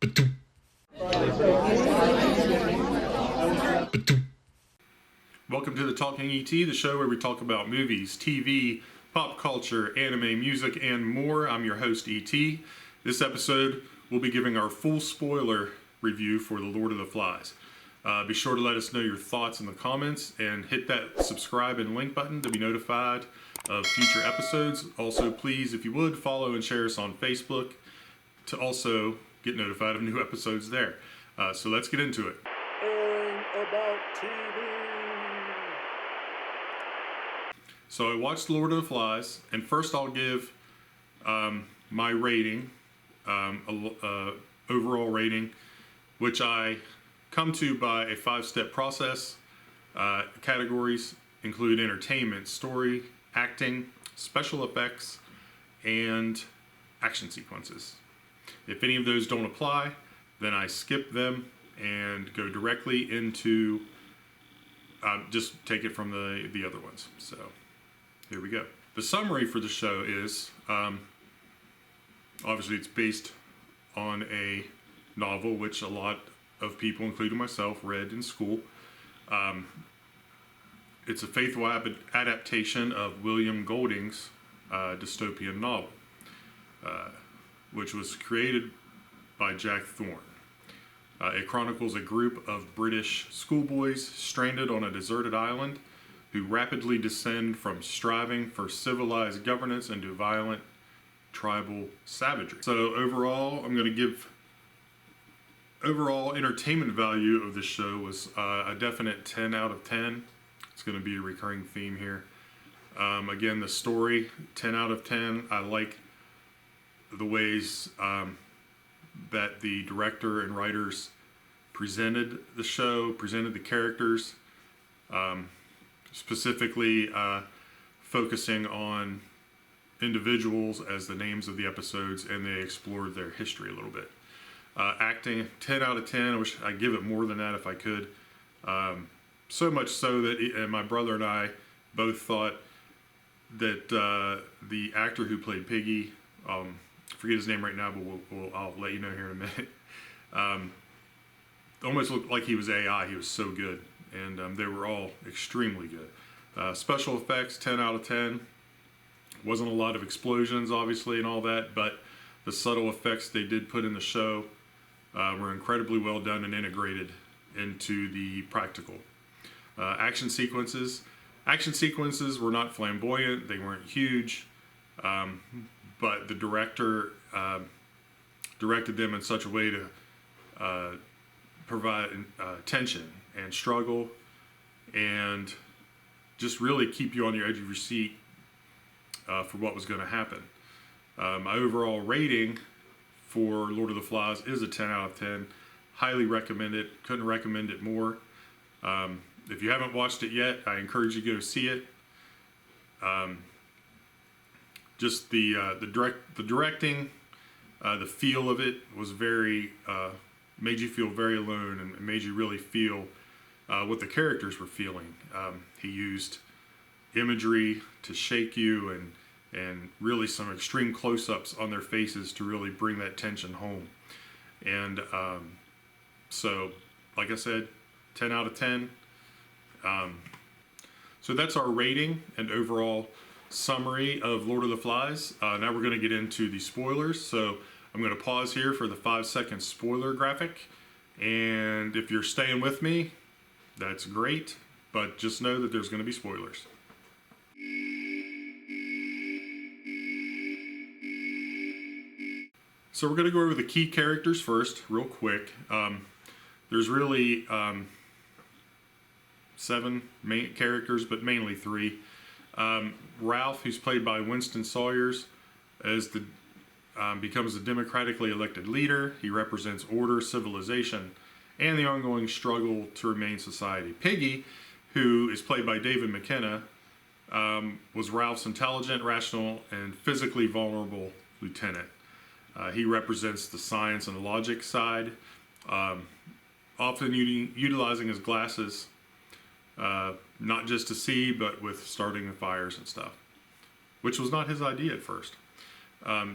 Welcome to the Talking ET, the show where we talk about movies, TV, pop culture, anime, music, and more. I'm your host, ET. This episode, we'll be giving our full spoiler review for The Lord of the Flies. Be sure to let us know your thoughts in the comments and hit that subscribe and link button to be notified of future episodes. Also, please, if you would, follow and share us on Facebook to also get notified of new episodes there. So let's get into it. And about TV. So I watched Lord of the Flies, and first I'll give my rating, overall rating, which I come to by a 5-step process. Categories include entertainment, story, acting, special effects, and action sequences. If any of those don't apply, then I skip them and go directly into, just take it from the other ones. So here we go. The summary for the show is, obviously it's based on a novel which a lot of people, including myself, read in school. It's a faithful adaptation of William Golding's dystopian novel, which was created by Jack Thorne. It chronicles a group of British schoolboys stranded on a deserted island who rapidly descend from striving for civilized governance into violent tribal savagery. So overall, I'm going to give overall entertainment value of the show was a definite 10 out of 10. It's going to be a recurring theme here. Again, the story, 10 out of 10. I like the ways that the director and writers presented the show, presented the characters, specifically focusing on individuals as the names of the episodes, and they explored their history a little bit. Acting, 10 out of 10. I wish I'd give it more than that if I could. So much so that my brother and I both thought that the actor who played Piggy, I forget his name right now, but I'll let you know here in a minute, almost looked like he was AI. He was so good, and they were all extremely good. Special effects, 10 out of 10. Wasn't a lot of explosions, obviously, and all that, but the subtle effects they did put in the show were incredibly well done and integrated into the practical. Action sequences were not flamboyant, they weren't huge, but the director directed them in such a way to provide tension and struggle and just really keep you on your edge of your seat for what was going to happen. My overall rating for Lord of the Flies is a 10 out of 10. Highly recommend it. Couldn't recommend it more. If you haven't watched it yet, I encourage you to go see it. Just the directing, the feel of it was very made you feel very alone and made you really feel what the characters were feeling. He used imagery to shake you and really some extreme close-ups on their faces to really bring that tension home. And so, like I said, 10 out of 10. So that's our rating and overall summary of Lord of the Flies. Now we're going to get into the spoilers. So I'm going to pause here for the 5-second spoiler graphic. And if you're staying with me, that's great. But just know that there's going to be spoilers. So we're going to go over the key characters first, real quick. There's really 7 main characters, but mainly 3. Ralph, who's played by Winston Sawyers, becomes the democratically elected leader. He represents order, civilization, and the ongoing struggle to remain society. Piggy, who is played by David McKenna, was Ralph's intelligent, rational, and physically vulnerable lieutenant. He represents the science and the logic side, often utilizing his glasses, not just to see, but with starting the fires and stuff, which was not his idea at first.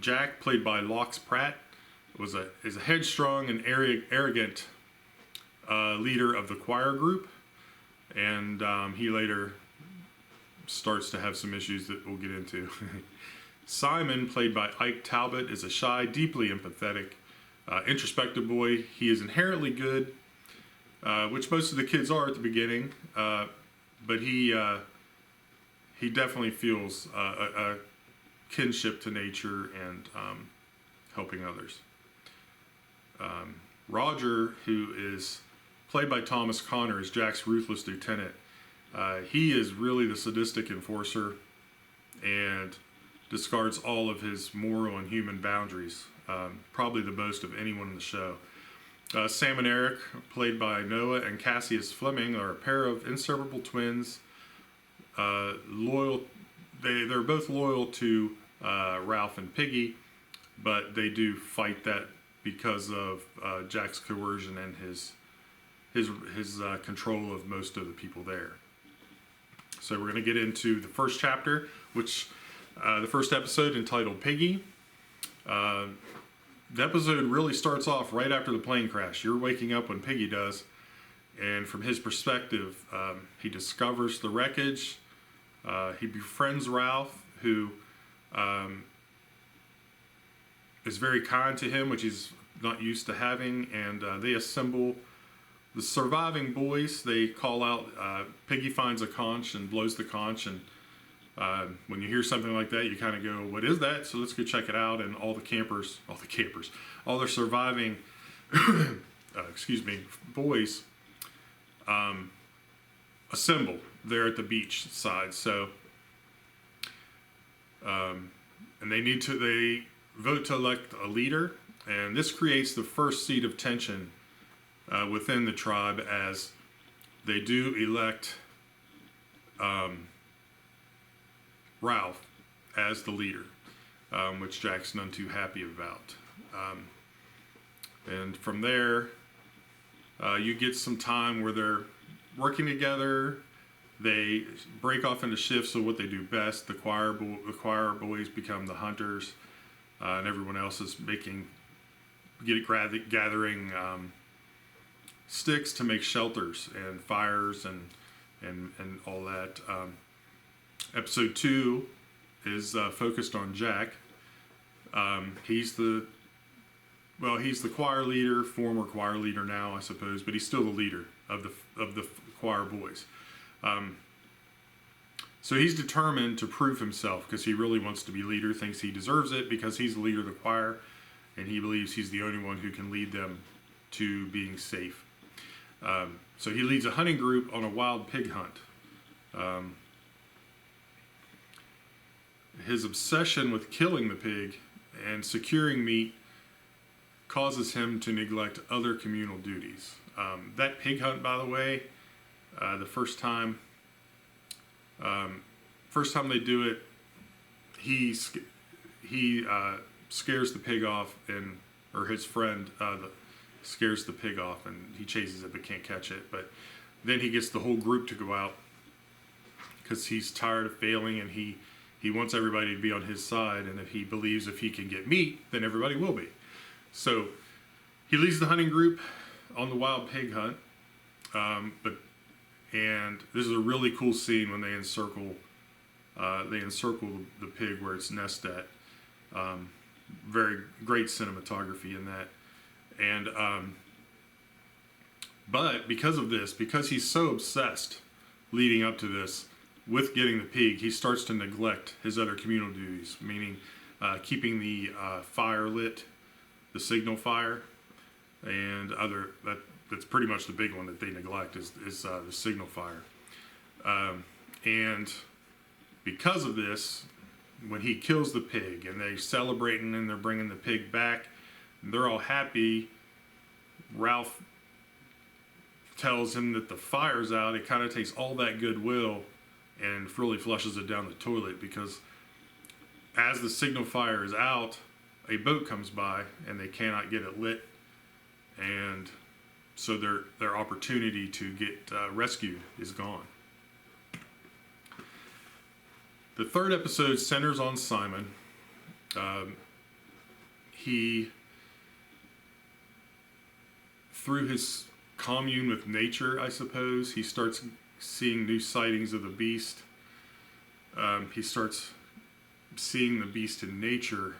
Jack, played by Lox Pratt, is a headstrong and arrogant leader of the choir group, and he later starts to have some issues that we'll get into. Simon, played by Ike Talbot, is a shy, deeply empathetic, introspective boy. He is inherently good, which most of the kids are at the beginning, but he definitely feels a kinship to nature and helping others. Roger, who is played by Thomas Connor, is Jack's ruthless lieutenant. He is really the sadistic enforcer and discards all of his moral and human boundaries, probably the most of anyone in the show. Sam and Eric, played by Noah and Cassius Fleming, are a pair of inseparable twins. Loyal, they're both loyal to Ralph and Piggy, but they do fight that because of Jack's coercion and his control of most of the people there. So we're going to get into the first chapter, which the first episode entitled Piggy. The episode really starts off right after the plane crash. You're waking up when Piggy does, and from his perspective, he discovers the wreckage. He befriends Ralph, who is very kind to him, which he's not used to having, and they assemble the surviving boys. They call out, Piggy finds a conch and blows the conch, and when you hear something like that, you kind of go, what is that? So let's go check it out. And all their surviving, boys assemble there at the beach side. So, and they vote to elect a leader, and this creates the first seed of tension within the tribe, as they do elect Ralph as the leader, which Jack's none too happy about. And from there, you get some time where they're working together. They break off into shifts of what they do best. The choir boys become the hunters, and everyone else is gathering sticks to make shelters and fires and all that. Episode 2 is focused on Jack. He's the choir leader, former choir leader now, I suppose, but he's still the leader of the choir boys. So he's determined to prove himself because he really wants to be leader, thinks he deserves it because he's the leader of the choir, and he believes he's the only one who can lead them to being safe. So he leads a hunting group on a wild pig hunt. His obsession with killing the pig and securing meat causes him to neglect other communal duties. That pig hunt, by the way, the first time they do it, he scares the pig off, or his friend scares the pig off, and he chases it but can't catch it. But then he gets the whole group to go out because he's tired of failing, and he wants everybody to be on his side, and if he believes if he can get meat, then everybody will be. So he leads the hunting group on the wild pig hunt, and this is a really cool scene when they encircle the pig where it's nest at. Very great cinematography in that. And but because he's so obsessed leading up to this with getting the pig, he starts to neglect his other communal duties, meaning keeping the fire lit, the signal fire, and that's pretty much the big one that they neglect is the signal fire. And because of this, when he kills the pig and they're celebrating and they're bringing the pig back, they're all happy. Ralph tells him that the fire's out. It kind of takes all that goodwill and really flushes it down the toilet, because as the signal fire is out, a boat comes by and they cannot get it lit, and so their opportunity to get rescued is gone. The third episode centers on Simon. He through his commune with nature, I suppose, he starts seeing new sightings of the beast. He starts seeing the beast in nature.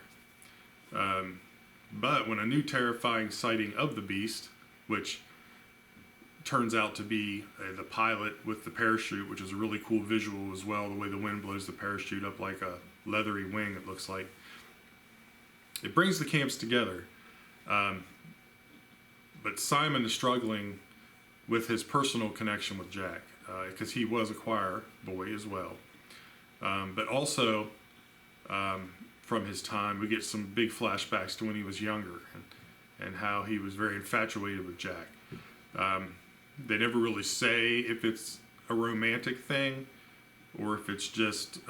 But when a new terrifying sighting of the beast, which turns out to be the pilot with the parachute, which is a really cool visual as well, the way the wind blows the parachute up like a leathery wing, it looks like. It brings the camps together. But Simon is struggling with his personal connection with Jack, because he was a choir boy as well. But also, from his time, we get some big flashbacks to when he was younger and how he was very infatuated with Jack. They never really say if it's a romantic thing or if it's just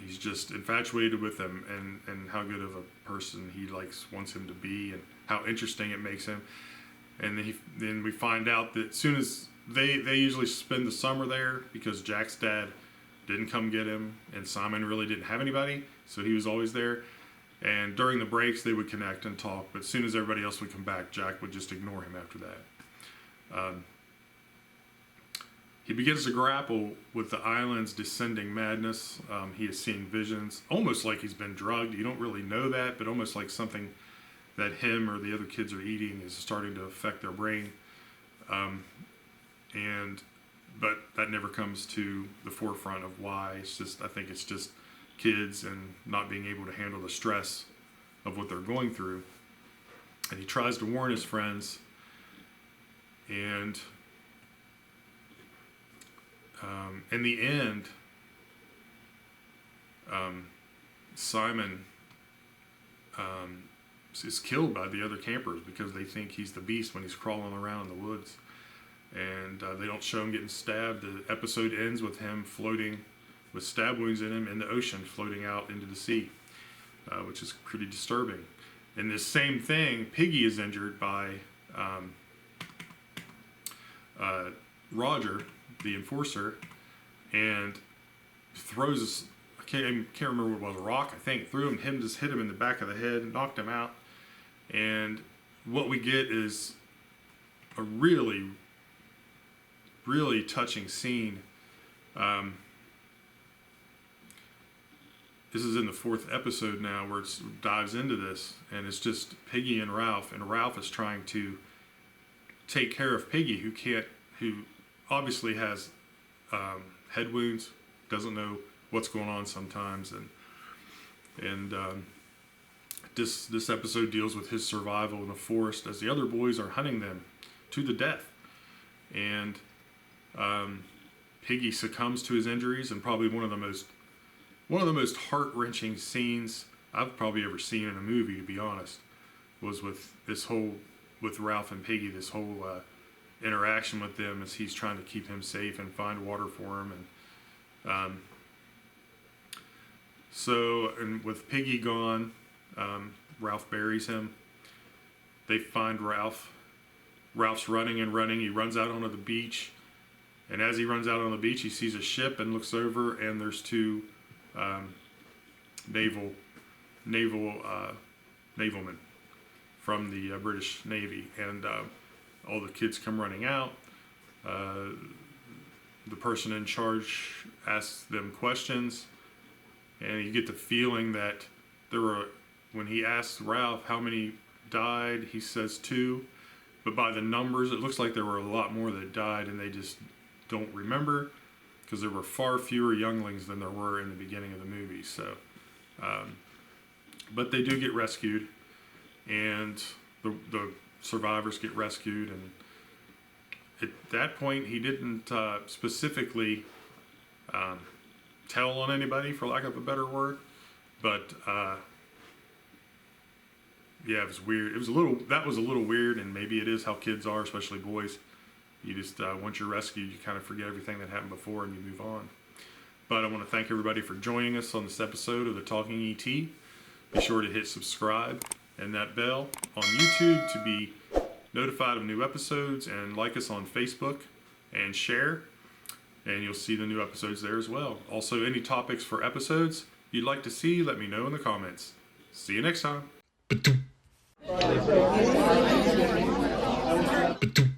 he's just infatuated with him and how good of a person he wants him to be and how interesting it makes him. And then we find out that as soon as they usually spend the summer there because Jack's dad didn't come get him and Simon really didn't have anybody, so he was always there. And during the breaks they would connect and talk, but as soon as everybody else would come back, Jack would just ignore him after that. He begins to grapple with the island's descending madness. He is seeing visions, almost like he's been drugged. You don't really know that, but almost like something that him or the other kids are eating is starting to affect their brain. But that never comes to the forefront of why. I think it's just kids and not being able to handle the stress of what they're going through. And he tries to warn his friends, and in the end, Simon is killed by the other campers because they think he's the beast when he's crawling around in the woods. And they don't show him getting stabbed. The episode ends with him floating with stab wounds in him in the ocean, floating out into the sea, which is pretty disturbing. And this same thing, Piggy is injured by Roger, the enforcer, and throws, I can't remember what it was, a rock, I think, threw him, just hit him in the back of the head, knocked him out. And what we get is a really, really touching scene. This is in the 4th episode now where it dives into this, and it's just Piggy and Ralph is trying to take care of Piggy, who obviously has head wounds, doesn't know what's going on sometimes, and this episode deals with his survival in the forest as the other boys are hunting them to the death. And Piggy succumbs to his injuries, and probably one of the most heart-wrenching scenes I've probably ever seen in a movie, to be honest, was with Ralph and Piggy, this whole interaction with them as he's trying to keep him safe and find water for him. And and with Piggy gone, Ralph buries him. They find Ralph. Ralph's running and running. He runs out onto the beach. And as he runs out on the beach, he sees a ship and looks over, and there's two navalmen from the British Navy. And all the kids come running out. The person in charge asks them questions, and you get the feeling that when he asks Ralph how many died, he says 2, but by the numbers it looks like there were a lot more that died, and they just don't remember because there were far fewer younglings than there were in the beginning of the movie. So but they do get rescued, and the survivors get rescued, and at that point he didn't specifically tell on anybody, for lack of a better word, but yeah, it was weird. That was a little weird, and maybe it is how kids are, especially boys. You just once you're rescued, you kind of forget everything that happened before and you move on. But I want to thank everybody for joining us on this episode of the Talking ET. Be sure to hit subscribe and that bell on YouTube to be notified of new episodes, and like us on Facebook and share, and you'll see the new episodes there as well. Also, any topics for episodes you'd like to see, let me know in the comments. See you next time. Ba-doom.